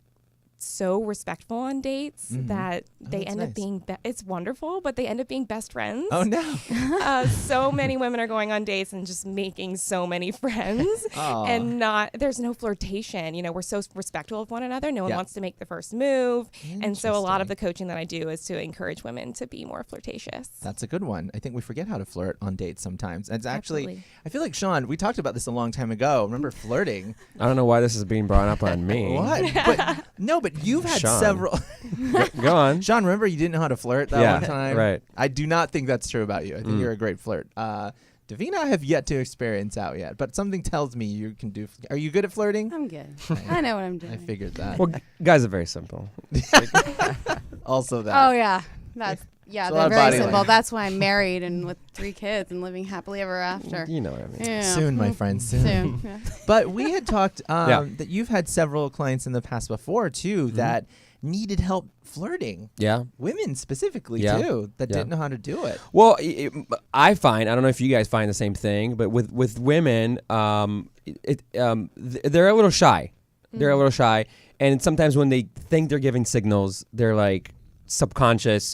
F: so respectful on dates that they end up being it's wonderful, but they end up being best friends.
B: Oh no.
F: So many women are going on dates and just making so many friends and there's no flirtation. We're so respectful of one another. No one wants to make the first move. And so a lot of the coaching that I do is to encourage women to be more flirtatious.
B: That's a good one. I think we forget how to flirt on dates sometimes. It's actually,
F: Absolutely.
B: I feel like, Sean, we talked about this a long time ago. Remember Flirting?
C: I don't know why this is being brought up on me.
B: What? But But you've had
C: Sean.
B: several.
C: Go on.
B: Sean, remember you didn't know how to flirt that one time?
C: Right.
B: I do not think that's true about you. I think you're a great flirt. Davina, I have yet to experience out yet, but something tells me you can do. Are you good at flirting?
D: I'm good. I know what I'm doing.
B: I figured that.
C: Well, guys are very simple.
B: Also that.
D: Oh yeah, that's
B: It's a lot
D: they're
B: of
D: very
B: body
D: simple.
B: language.
D: That's why I'm married and with 3 kids and living happily ever after.
C: You know what I mean.
D: Yeah.
B: Soon, my friend, soon.
D: Soon. Yeah.
B: But we had talked
C: Yeah.
B: that you've had several clients in the past before too that needed help flirting.
C: Yeah.
B: Women specifically
C: Yeah.
B: too that
C: Yeah.
B: didn't know how to do it.
C: Well, I find, I don't know if you guys find the same thing, but with women, they're a little shy. They're a little shy, and sometimes when they think they're giving signals, they're like subconscious,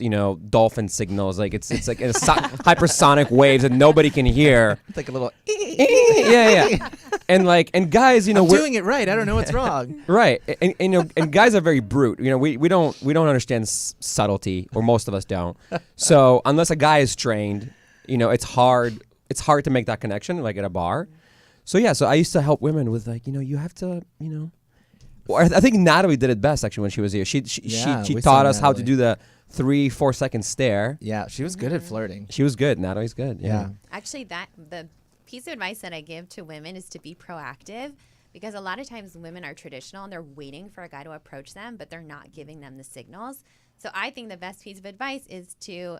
C: dolphin signals. Like it's like hypersonic waves that nobody can hear.
B: It's like a little.
C: Yeah. And guys,
B: I'm
C: we're
B: doing it right. I don't know what's wrong.
C: right, and guys are very brute. We don't understand subtlety, or most of us don't. So unless a guy is trained, it's hard to make that connection, like at a bar. So yeah, so I used to help women with you have to, Well, I think Natalie did it best actually when she was here. She
B: we
C: taught
B: saw
C: us how to
B: Natalie.
C: do the 3-4 second stare.
B: Yeah, she was good at flirting.
C: She was good. Natalie's good.
B: Yeah.
E: Actually, the piece of advice that I give to women is to be proactive, because a lot of times women are traditional and they're waiting for a guy to approach them, but they're not giving them the signals. So I think the best piece of advice is to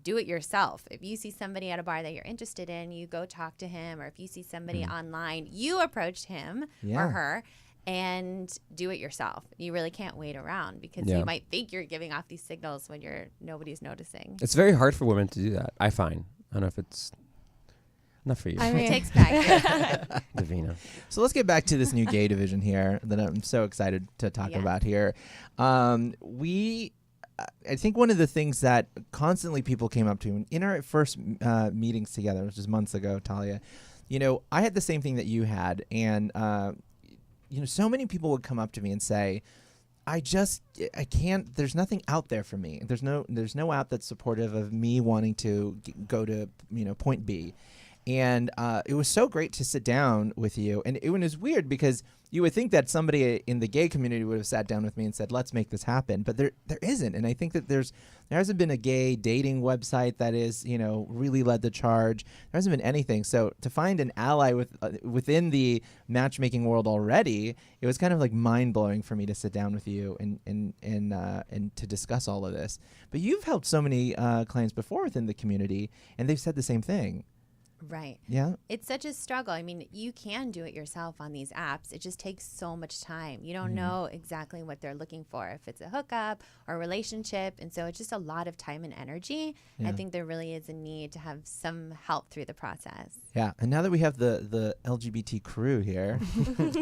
E: do it yourself. If you see somebody at a bar that you're interested in, you go talk to him, or if you see somebody online, you approach him or her and do it yourself. You really can't wait around, because you might think you're giving off these signals when nobody's noticing.
C: It's very hard for women to do that, I find. I don't know if it's not for you.
D: I mean,
E: It takes practice.
C: Davina.
B: So let's get back to this new gay division here that I'm so excited to talk about here. I think one of the things that constantly people came up to in our first meetings together, which was months ago, Talia, I had the same thing that you had, and so many people would come up to me and say, I can't, there's nothing out there for me. There's no app that's supportive of me wanting to go to, point B. And it was so great to sit down with you. And it was weird because you would think that somebody in the gay community would have sat down with me and said, let's make this happen. But there isn't. And I think that there hasn't been a gay dating website that is, really led the charge. There hasn't been anything. So to find an ally within the matchmaking world already, it was kind of like mind blowing for me to sit down with you and to discuss all of this. But you've helped so many clients before within the community, and they've said the same thing.
E: Right.
B: Yeah.
E: It's such a struggle. I mean, you can do it yourself on these apps. It just takes so much time. You don't know exactly what they're looking for, if it's a hookup or a relationship. And so it's just a lot of time and energy.
B: Yeah.
E: I think there really is a need to have some help through the process.
B: Yeah. And now that we have the LGBT crew here,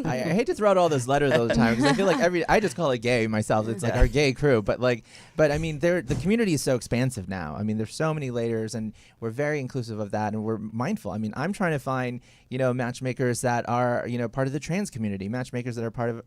B: I hate to throw out all those letters all the time, because I feel like I just call it gay myself. It's like our gay crew. But I mean, the community is so expansive now. I mean, there's so many layers, and we're very inclusive of that, and we're mindful. I mean, I'm trying to find, matchmakers that are, part of the trans community, matchmakers that are part of,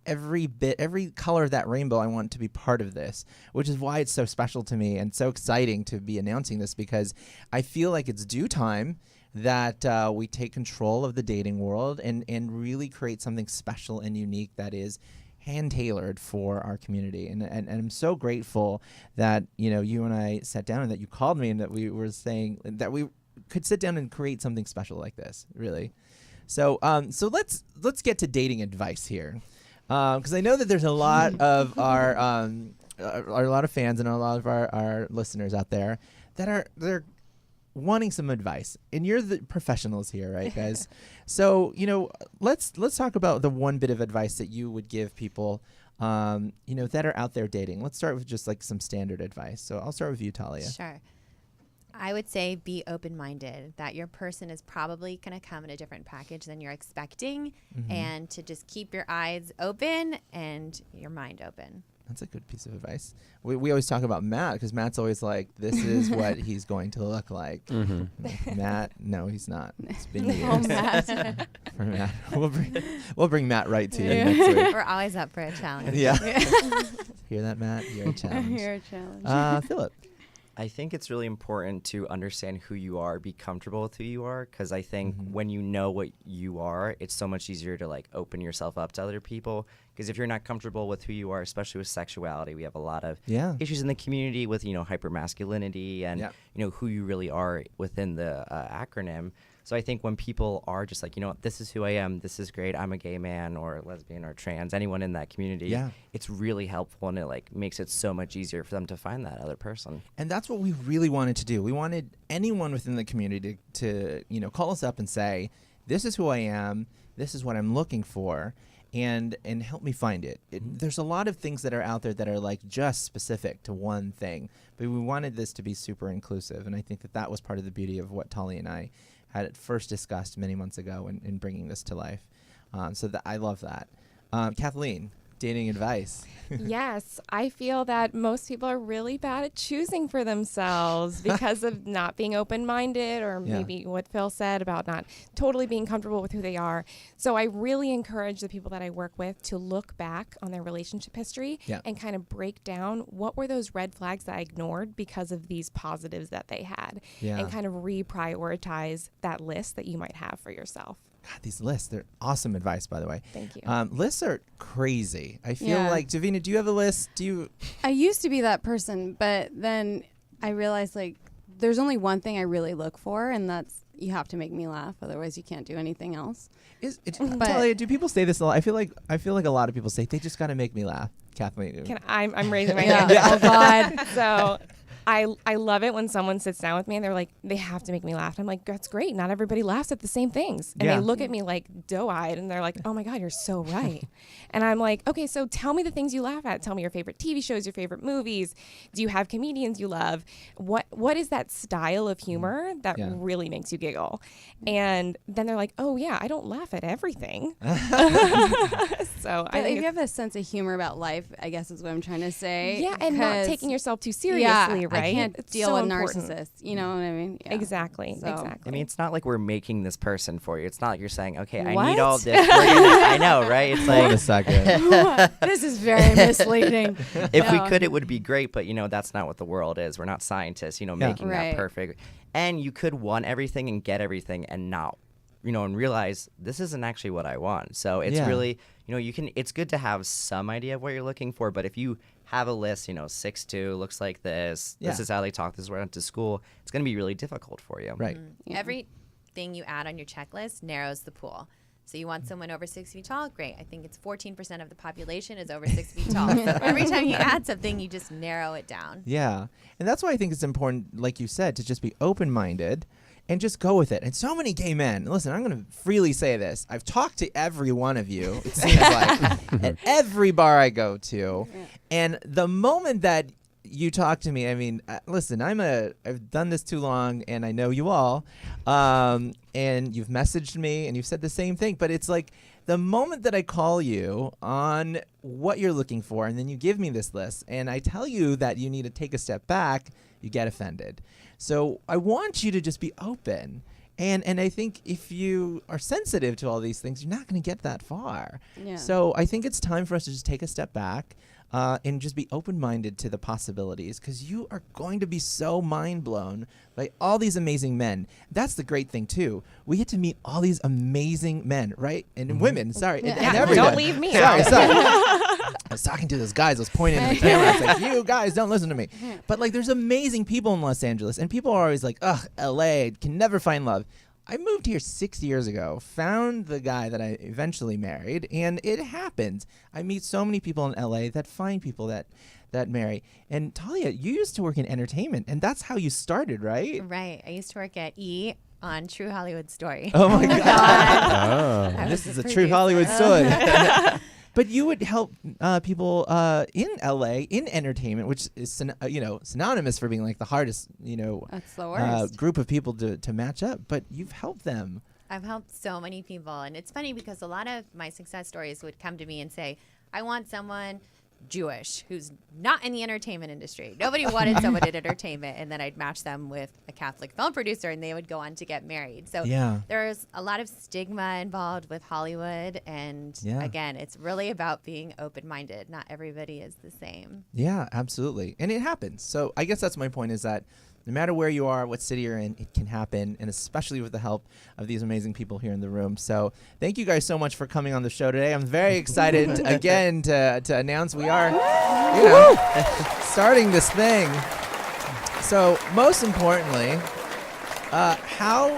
B: every color of that rainbow. I want to be part of this, which is why it's so special to me and so exciting to be announcing this, because I feel like it's due time that we take control of the dating world and really create something special and unique that is hand-tailored for our community. And I'm so grateful that, you and I sat down and that you called me and that we were saying that we could sit down and create something special like this, really. So let's get to dating advice here, because I know that there's a lot of our a lot of fans and a lot of our listeners out there that they're wanting some advice, and you're the professionals here, right, guys? So let's talk about the one bit of advice that you would give people that are out there dating. Let's start with just like some standard advice. So I'll start with you, Talia.
E: Sure. I would say be open-minded, that your person is probably going to come in a different package than you're expecting, and to just keep your eyes open and your mind open.
B: That's a good piece of advice. We always talk about Matt, because Matt's always like, this is what he's going to look like. Matt, no, he's not. It's been years. For Matt. We'll bring Matt right to you next week.
E: We're always up for a challenge.
B: Yeah. Hear that, Matt? You're a challenge.
D: You're a challenge.
B: Philip.
G: I think it's really important to understand who you are, be comfortable with who you are, because I think when you know what you are, it's so much easier to open yourself up to other people, Because if you're not comfortable with who you are, especially with sexuality, we have a lot of issues in the community with, hypermasculinity and, who you really are within the acronym. So I think when people are just like, this is who I am, this is great, I'm a gay man or lesbian or trans, anyone in that community, it's really helpful, and it like makes it so much easier for them to find that other person.
B: And that's what we really wanted to do. We wanted anyone within the community to call us up and say, this is who I am, this is what I'm looking for, and help me find it. There's a lot of things that are out there that are like just specific to one thing, but we wanted this to be super inclusive, and I think that was part of the beauty of what Talia and I had at first discussed many months ago in bringing this to life. So I love that. Kathleen, dating advice.
F: Yes, I feel that most people are really bad at choosing for themselves because of not being open-minded, or maybe what Phil said about not totally being comfortable with who they are. So I really encourage the people that I work with to look back on their relationship history and kind of break down what were those red flags that I ignored because of these positives that they had, and kind of reprioritize that list that you might have for yourself.
B: God, these lists, they're awesome advice, by the way.
F: Thank you.
B: Lists are crazy. I feel like, Davina, do you have a list?
D: I used to be that person, but then I realized like there's only one thing I really look for, and that's you have to make me laugh. Otherwise, you can't do anything else.
B: Talia, do people say this a lot? I feel like a lot of people say they just got to make me laugh. Kathleen,
F: I'm raising my hand. Oh God. So I love it when someone sits down with me and they're like, they have to make me laugh. And I'm like, that's great. Not everybody laughs at the same things. And they look at me like doe-eyed and they're like, oh my God, you're so right. And I'm like, okay, so tell me the things you laugh at. Tell me your favorite TV shows, your favorite movies. Do you have comedians you love? What is that style of humor that really makes you giggle? And then they're like, oh yeah, I don't laugh at everything. So
D: but if you have a sense of humor about life, I guess is what I'm trying to say.
F: Yeah, and not taking yourself too seriously, right?
D: I can't
F: it's
D: deal
F: so
D: with
F: important.
D: narcissists. You know what I mean? Yeah.
F: Exactly.
D: So.
G: I mean, it's not like we're making this person for you. It's not like you're saying, okay,
D: What?
G: I need all this. I know, right? It's
B: hold
G: like
B: a second.
D: This is very misleading.
G: If we could, it would be great, but that's not what the world is. We're not scientists, making that perfect. And you could want everything and get everything and not, and realize this isn't actually what I want. So it's really, it's good to have some idea of what you're looking for, but if you have a list, 6'2", looks like this, this is how they talk, this is where I went to school, it's going to be really difficult for you.
B: Right.
E: Everything you add on your checklist narrows the pool. So you want someone over 6 feet tall? Great. I think it's 14% of the population is over 6 feet tall. So every time you add something, you just narrow it down.
B: Yeah. And that's why I think it's important, like you said, to just be open-minded and just go with it. And so many gay men, listen, I'm going to freely say this. I've talked to every one of you, it seems like, at every bar I go to. And the moment that you talk to me, I mean, listen, I've done this too long, and I know you all, and you've messaged me, and you've said the same thing, but it's like the moment that I call you on what you're looking for, and then you give me this list, and I tell you that you need to take a step back, you get offended. So I want you to just be open. And I think if you are sensitive to all these things, you're not going to get that far. Yeah. So I think it's time for us to just take a step back and just be open-minded to the possibilities, because you are going to be so mind-blown by all these amazing men. That's the great thing, too. We get to meet all these amazing men, right? And women, sorry. And everyone.
F: Don't leave me
B: sorry,
F: out.
B: Sorry. I was talking to those guys. I was pointing at the camera. I was like, you guys don't listen to me. But, like, there's amazing people in Los Angeles, and people are always like, ugh, L.A., can never find love. I moved here 6 years ago, found the guy that I eventually married, and it happens. I meet so many people in LA that find people that marry. And Talia, you used to work in entertainment, and that's how you started, right?
E: Right. I used to work at E! On True Hollywood Story.
B: Oh my God. This is a true Hollywood story. But you would help people in LA in entertainment, which is synonymous for being like the hardest
D: that's the worst.
B: Group of people to match up. But you've helped them.
E: I've helped so many people, and it's funny because a lot of my success stories would come to me and say, I want someone Jewish who's not in the entertainment industry. Nobody wanted someone in entertainment, and then I'd match them with a Catholic film producer, and they would go on to get married. So there's a lot of stigma involved with Hollywood, and again, it's really about being open-minded. Not everybody is the same.
B: Yeah, absolutely, and it happens. So I guess that's my point, is that no matter where you are, what city you're in, it can happen, and especially with the help of these amazing people here in the room. So thank you guys so much for coming on the show today. I'm very excited again to announce we are starting this thing. So most importantly,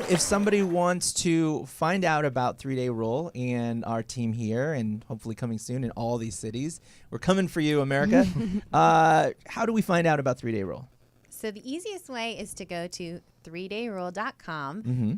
B: if somebody wants to find out about 3-Day Rule and our team here, and hopefully coming soon in all these cities, we're coming for you, America. How do we find out about 3-Day Rule?
E: So the easiest way is to go to 3dayrule.com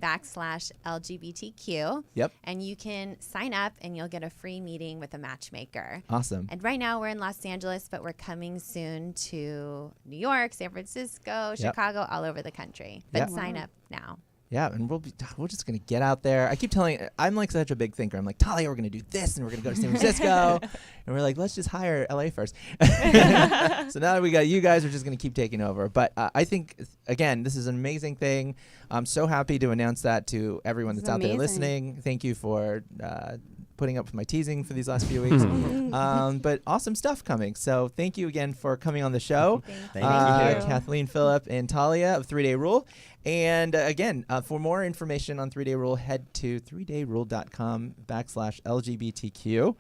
E: /LGBTQ.
B: Yep.
E: And you can sign up and you'll get a free meeting with a matchmaker.
B: Awesome.
E: And right now we're in Los Angeles, but we're coming soon to New York, San Francisco, Chicago, all over the country. But sign up now.
B: Yeah, and we're just going to get out there. I keep telling, I'm like such a big thinker. I'm like, Talia, we're going to do this, and we're going to go to San Francisco. And we're like, let's just hire LA first. So now that we got you guys, we're just going to keep taking over. But I think, again, this is an amazing thing. I'm so happy to announce that to everyone that's out there listening. Thank you for putting up with my teasing for these last few weeks. But awesome stuff coming. So thank you again for coming on the show.
G: Thank you.
B: Kathleen, Phillip, and Talia of 3-Day Rule. And again, for more information on 3-Day Rule, head to 3dayrule.com /LGBTQ.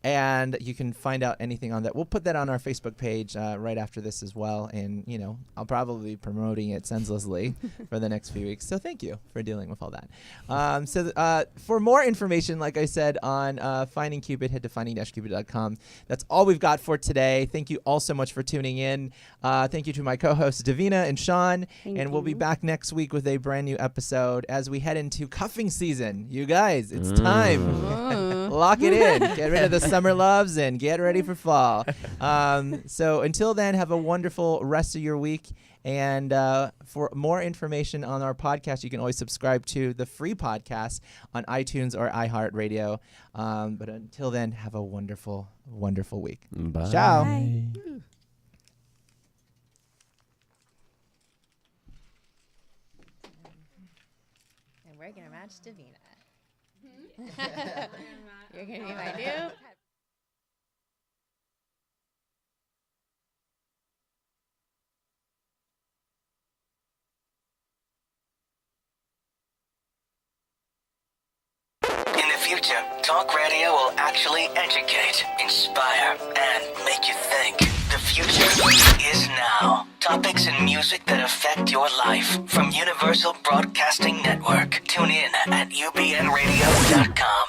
B: And you can find out anything on that. We'll put that on our Facebook page right after this as well. And, I'll probably be promoting it senselessly for the next few weeks. So thank you for dealing with all that. For more information, like I said, on Finding Cupid, head to finding-cupid.com. That's all we've got for today. Thank you all so much for tuning in. Thank you to my co-hosts, Davina and Sean. We'll be back next week with a brand new episode as we head into cuffing season. You guys, it's time. Lock it in. Get rid of the summer loves and get ready for fall. So until then, have a wonderful rest of your week. And for more information on our podcast, you can always subscribe to the free podcast on iTunes or iHeartRadio. But until then, have a wonderful, wonderful week.
C: Bye.
B: Ciao.
D: Bye.
E: And we're going to match Davina. You're going to be my new...
A: In the future, talk radio will actually educate, inspire, and make you think. The future is now. Topics and music that affect your life from Universal Broadcasting Network. Tune in at ubnradio.com.